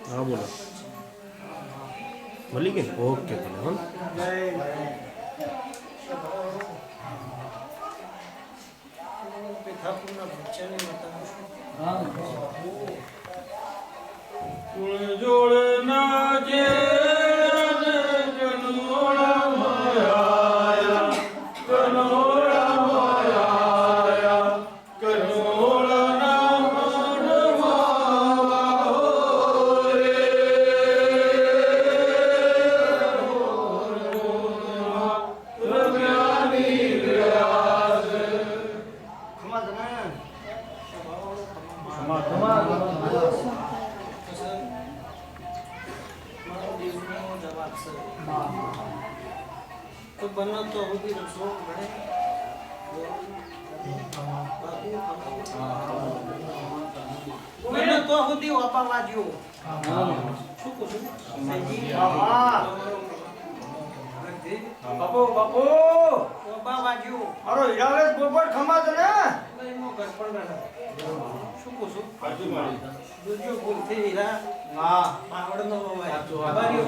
हाँ बोलो मलिक ओके बोले हम जोड़ना जे तो बनना तो होगी रसों बड़े बनना तो होती वापा वाजियो शुको बापू बापू वापा वाजियो अरे इराले बोबर खमा दने नहीं मो घर पर बैठा शुको शुको बाजू मारी दूजो बोलते इरा हां आवड़ नो भाई बारियो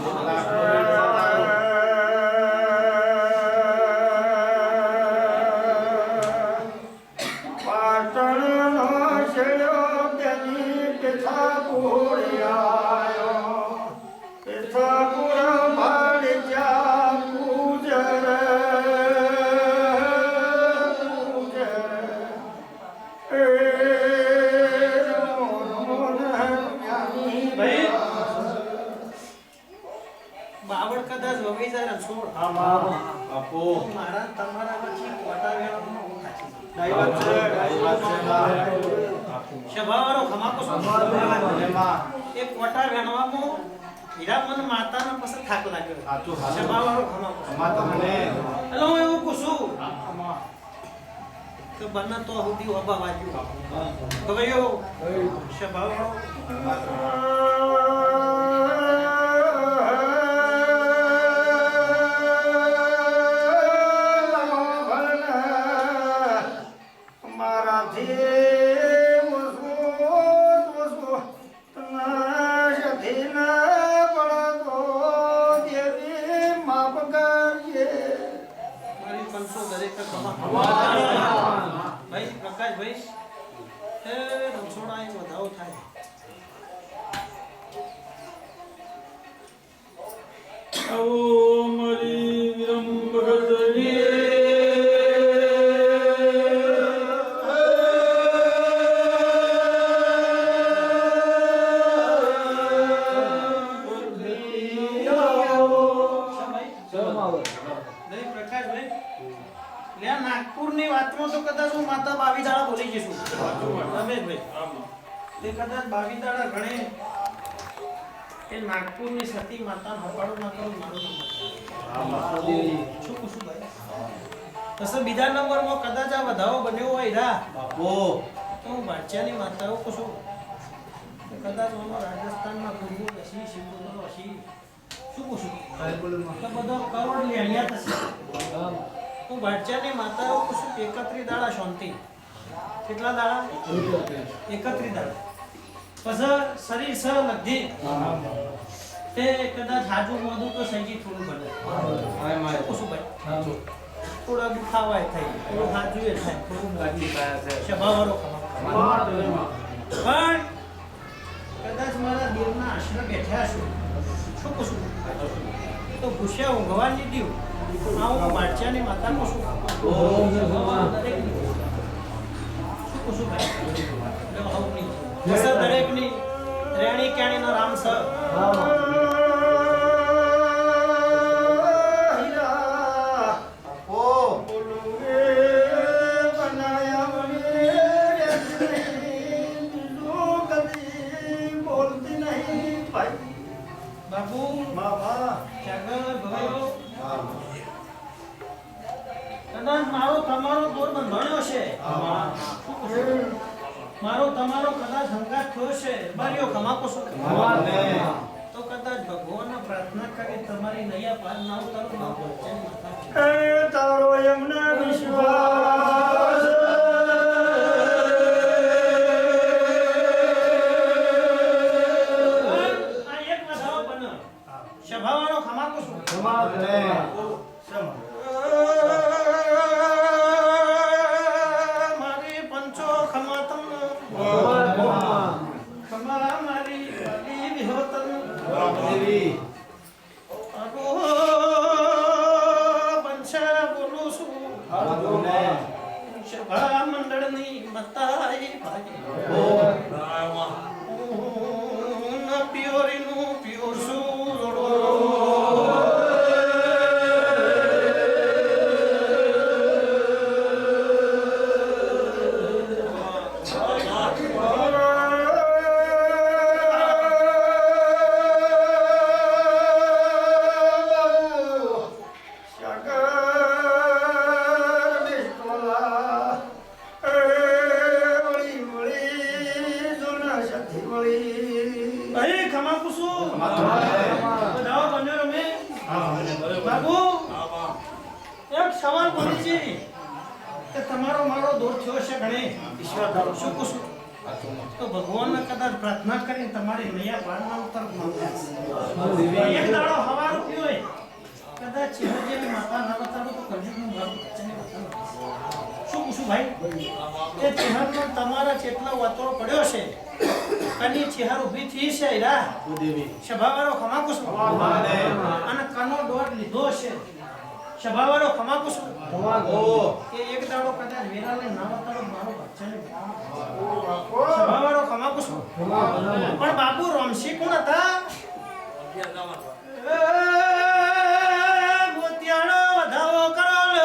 बावड़ कदाच वगै जरा छोड़ आपो मारा તમારા પછી કોટા વેણો ડાઈ વાત છે શભાવારો ખમાકો એક કોટા વેણવામાં હીરા મન માતાનો પછી થાક લાગ્યો સાચું શભાવારો ખમાકો માતા મને હેલો હું એવું કુસુ તો બના તો હુદી ઓબા વાજ્યો કવયો શભાવારો भाई प्रकाश भाई ए रमछोड़ा एक बताओ था ओ मरी विरम भगतनी નાગપુરની વાતમાં તો કદાચ હું માતા બાવીદાડા બોલી જઈશું રમેશભાઈ તે કદાચ બાવીદાડા ગણે એ નાગપુરની સતી માતા હપાડો ના કરું મારું શું પૂછું ભાઈ પછી બીજા નંબરમાં કદાચ આ વધાવો બન્યો હોય રા બાપો તો હું બાદશાહની માતાઓ પૂછું કદાચ ઓનો રાજસ્થાનમાં ગુરુ હસી સિંધુનો હસી શું પૂછું તો બધો કરોડ લેણિયા થશે હું બાદશાહની માતાઓ પૂછું 31 દાડા શાંતિ કેટલા દાડા 31 દાડા પછી શરીર સ લગી તે કદાચ હાજુ મોદું તો સહી થોડું બને હાય માય પૂછું ભાઈ થોડા દુખાવાય થઈ થોડું હાજુ એ થાય થોડું ગાડી પાયા છે સ્વભાવરો પણ કદાચ મારા દેવના આશ્રમ બેઠા છું શું પૂછું તો ભૂસ્યા ઊંઘવા નહીં દીધું આવું બાદશાહની માતાનું શું શું ભાઈ દરેકની રેણી કેણીનો રામ સર કદાચ મારો તમારો દોર બંધાણ્યો છે. મારો તમારો કદાચ હંગાત થયો છે. બારીઓ કમાકો છો. તો કદાચ ભગવાનને પ્રાર્થના કરી તમારી નૈયા પાર ના ઉતારો ના પહોંચે. તારો એમને વિશ્વાસ આ એક વધારો બનો. સભાવાળો ખમાકો છો. મારી પંચો ખમા તમને. ખમા મારી વાલી વિહોતન. આગો પંચા બોલું છું. સભા મંડળની મતાઈ ભાઈ. હું પિયોરીનું પિયોર છું જોડો. અરે ખમા કુસુ બધાઓ બન્યો રમે. બાબુ એક સવાલ બોલી છે કે તમારો મારો દોર થયો છે ઘણે ઈશ્વર ધારો શું કુસુ તો ભગવાનને કદાચ પ્રાર્થના કરીને તમારી નૈયા પારના ઉત્તર માંગ્યા. એક દાડો હવા રૂપિયો હોય કદાચ ચેહરાજી માતા ના બતાડો તો કલયુગનું ભાગ વચ્ચેને બતાડો. શું કુસુ ભાઈ એ ચેહરનો તમારા જેટલો વાતોડો પડ્યો છે કની ચેહર ઊભી થઈ છે ઈરા સભાવાળો ખમાકુસ અને કનો દોડ લીધો છે સભાવાળો ખમાકુસ કે એક દાડો કદાચ વેરાને ના બતાડો મારો બચ્ચાને સભાવાળો ખમાકુસ. પણ બાપુ રમશી કોણ હતા? ગોતિયાળો વધાવો કરોલ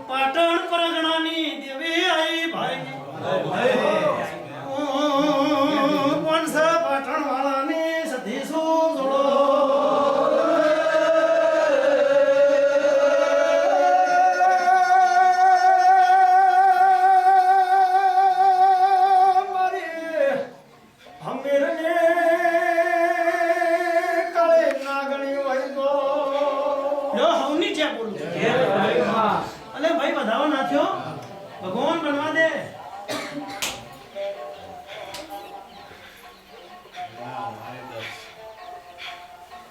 પાટણ પરગણાની દેવી આઈ ભાઈ. કોણસા પાટણ વાળાની સધી શું જોડો. મારી હમીરને કાળે નાગણી હોય તો લો હવની જ્યાં બોલું છું. અલે ભાઈ વધાવો નાખ્યો ભગવાન બનવા દે.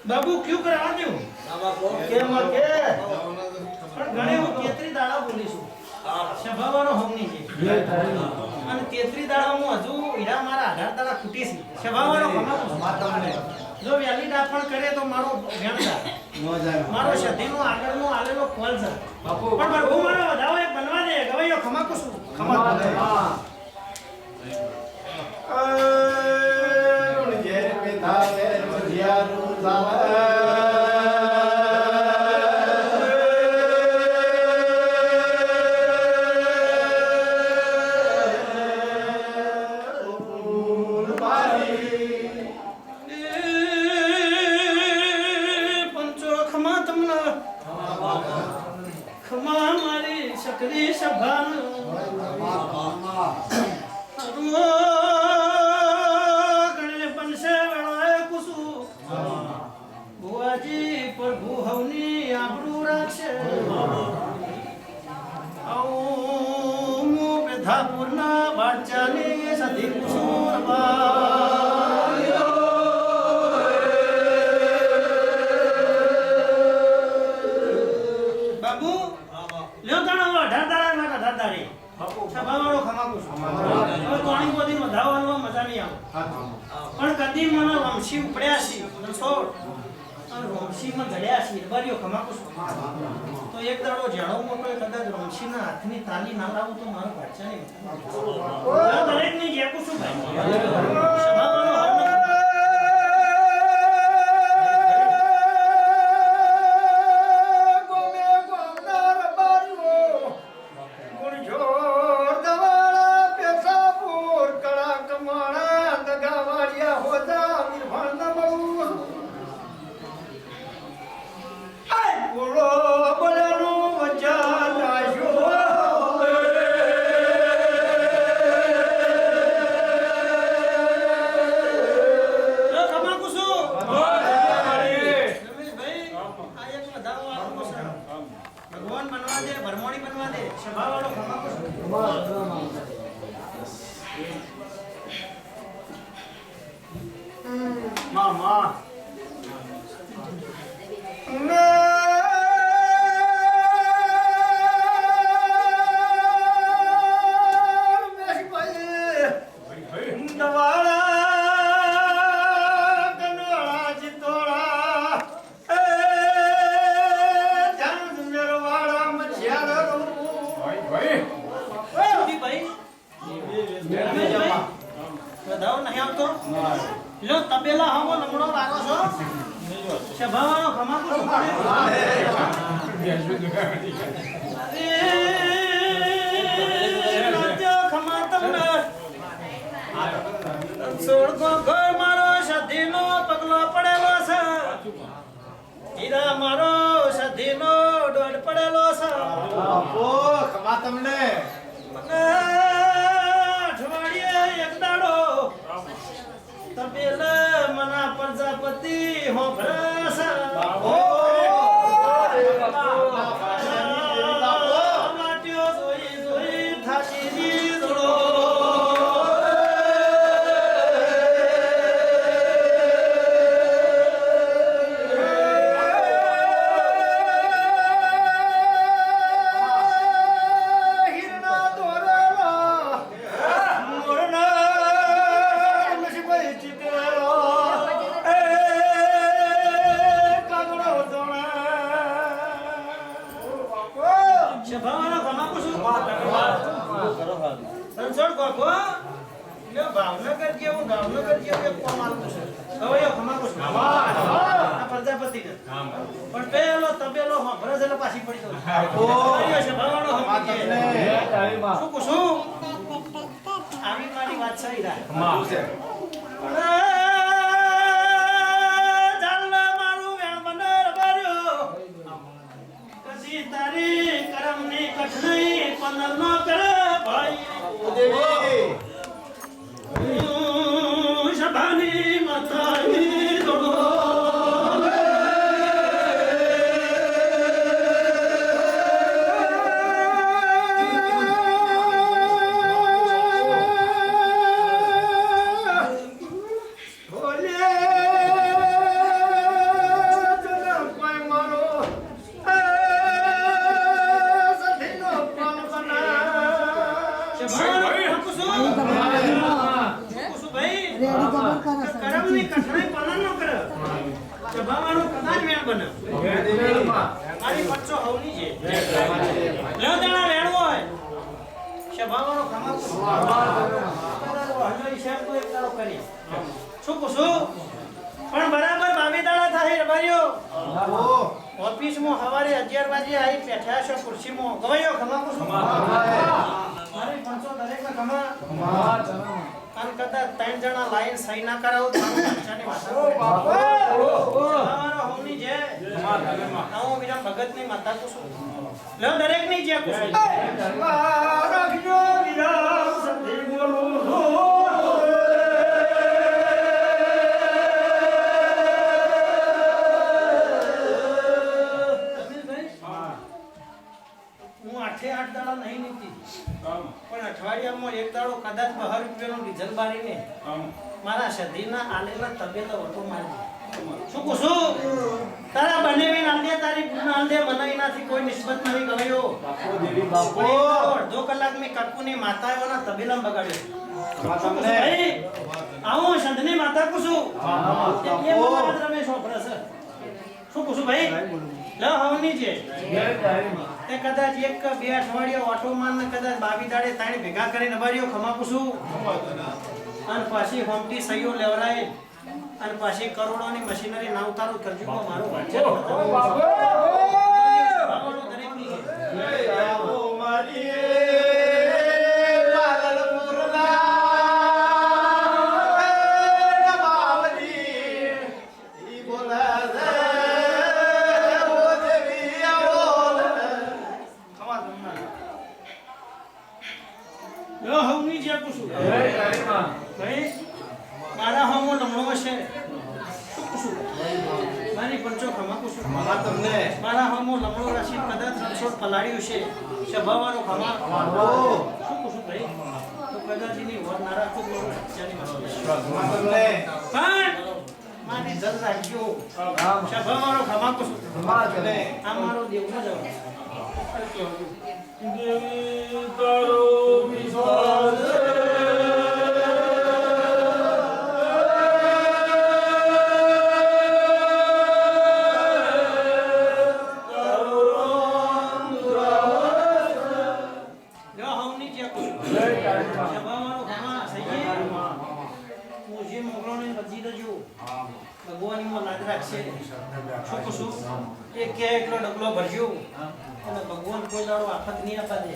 બાબુ ક્યુ કરાવા દેવું કેમ કે પણ ઘણે હું 33 દાડા બોલીશું સભાવાળો હવની છે અને 33 દાડા હું હજુ હીરા મારા 18 દાડા ખૂટી છે. સભાવાળો કમાતો જો વ્યાલી ડાપણ કરે તો મારો ગણતા મારો સધીનો આગળનો આલેલો કોલ છે. પણ પ્રભુ મારો વધાવો એક બનવા દે ગવાયો ખમાકો છું. ઘેર બેઠા વેર ભજીયાનું સાવર પંચો ખમા તમને ખમા મારી સકરી સભાન ગણે પંસે વેળાએ કુસુ ભુવાજી પ્રભુ હવની આબરૂ રાખશે. આવું હું પેધાપુરના બાદશાહની સધી કુસુર બાબુ લ્યો તાણો 18 દાડા ના 18 દાડે સભાવાળો ખમાકુ છું. હવે કોણી બોધી વધાવવાનો મજા નહીં આવે. પણ કદી મને રમશી ઉપડ્યા છે છોડ અને રમશીમાં જડ્યા છે બારીઓ ખમાકુ છું. તો એક દાડો જાણો મોટો કદાચ રમશીના હાથની તાલી ના લાવું તો મારો ભાષા નહીં. દરેકની જેકું છું ભાઈ સભાવાળો હવનો બોલો બોલાનું વચન ભરમોણી બનવા દે સભાવાળો ખમા પૂછું મામા જી ભાઈ વધાવો નહીં આવતો લો તબેલા હમો લમણો લાગો છો સભાવાળો ખમા પૂછું ખમા તમને સોળગો ઘર મારો સધીનો પગલો પડેલો છે હીરા મારો સધીનો દોડ પડેલો છે બાપો ખમા તમને મને અઠવાડિયે એક દાડો તબેલે મના પ્રજાપતિ હો ભરસ લાટ્યો જોઈ જોઈ થાકી દીધો સભાવાળો ખમા પૂછું રણછોડ ગોગો લે ભાવનગર જેવું ભાવનગર જેવું એક કોમ આલું છે હવે ખમા પૂછું આ પ્રજાપતિ ને પણ પેલો તબેલો હો ભરસ એટલે પાછી પડી તો સભાવાળો ખમા કે શું પૂછું આવી મારી વાત સહી રાખ તારી કરમની કઠણાઈ પંદર નો કરે ભાઈ સભાની માતાની દોડો કરમની કઠણાઈ પંદર નો કરે સભાવાળો કદાચ વેણ બને મારી પચ્ચો હવની છે લો દાણા વેણ હોય સભાવાળો ખમા હજો હિસાબ તો એક દાડો કરી શું પૂછું પણ બરાબર બાવી દાડા થાય રબારીઓ ઓફિસમાં સવારે 11 વાગે આવી બેઠા છો ખુરશીમાં ગવાયો ખમા પૂછું મારી પંચો દરેકને ખમા અને કદાચ 3 જણા લાઈન સહી ના કરાવો તો મારી વાત અમારો હોમની જે હું વિરામ ભગતની માતા પૂછું લો દરેકની જે પૂછું રાખજો વિરામ સતી બોલું હું 8 દાડા નહીં નીકળી પણ અઠવાડિયામાં એક દાડો કદાચ 12 રૂપિયાનો ડીઝલ બારીને મારા સધીના આલેલા તબેલો વટો મારી શું પૂછું તારા બનેવી નાંદે તારી નાંદે મનાઈનાથી કોઈ નિસ્બત નહીં ગયો બાપો અડધો કલાક મેં કટકુની માતાઓના તબેલામાં બગાડ્યો ભાઈ આવું સંધની માતા પૂછું એ મને રમેશ ઓપરે છે શું પૂછું ભાઈ લો હવની છે તે કદાચ એક બે અઠવાડિયા ઓટોમાન ને કદાચ બાવી દાડે તાણી ભેગા કરીને નબારીઓ ખમા પૂછું અને પાછી હોમટી સહીઓ લેવરાય અને પાછી કરોડોની મશીનરી ના ઉતારું કરજો મારું વાંચન દરેકની લો હવની જે પૂછું ભાઈ મારા હમો લમણો છે શું પૂછું નાની પંચો ખમા કુશું ખમા તમને મારા હમો લમણો રાશિ કદાચ રણછોડ પલાળ્યું છે સભાવાનો ખમા આપો શું કુશું ભાઈ તો કદાચ એની વર ના રાખો તો ચાલી મસ્ત ખમા તમને પણ મારી જલ રાખજો સભાવાનો ખમા કુશું ખમા તમને આ મારો દેવનો જવાબ દેવી તારો વિશ્વાસ જો હવની જે કુશું સભાવાનો ખમા સહી હું જે મોગલોને વજી દજો ભગવાનીમાં લાગ રાખશે શું કુશું એ કે એટલો ડગલો ભરજો અને ભગવાન કોઈ દાડો આફત નહીં આપવા દે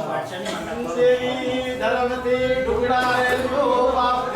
વાંચન દેવી ધરમથી ઢુકડાયેલો બાપ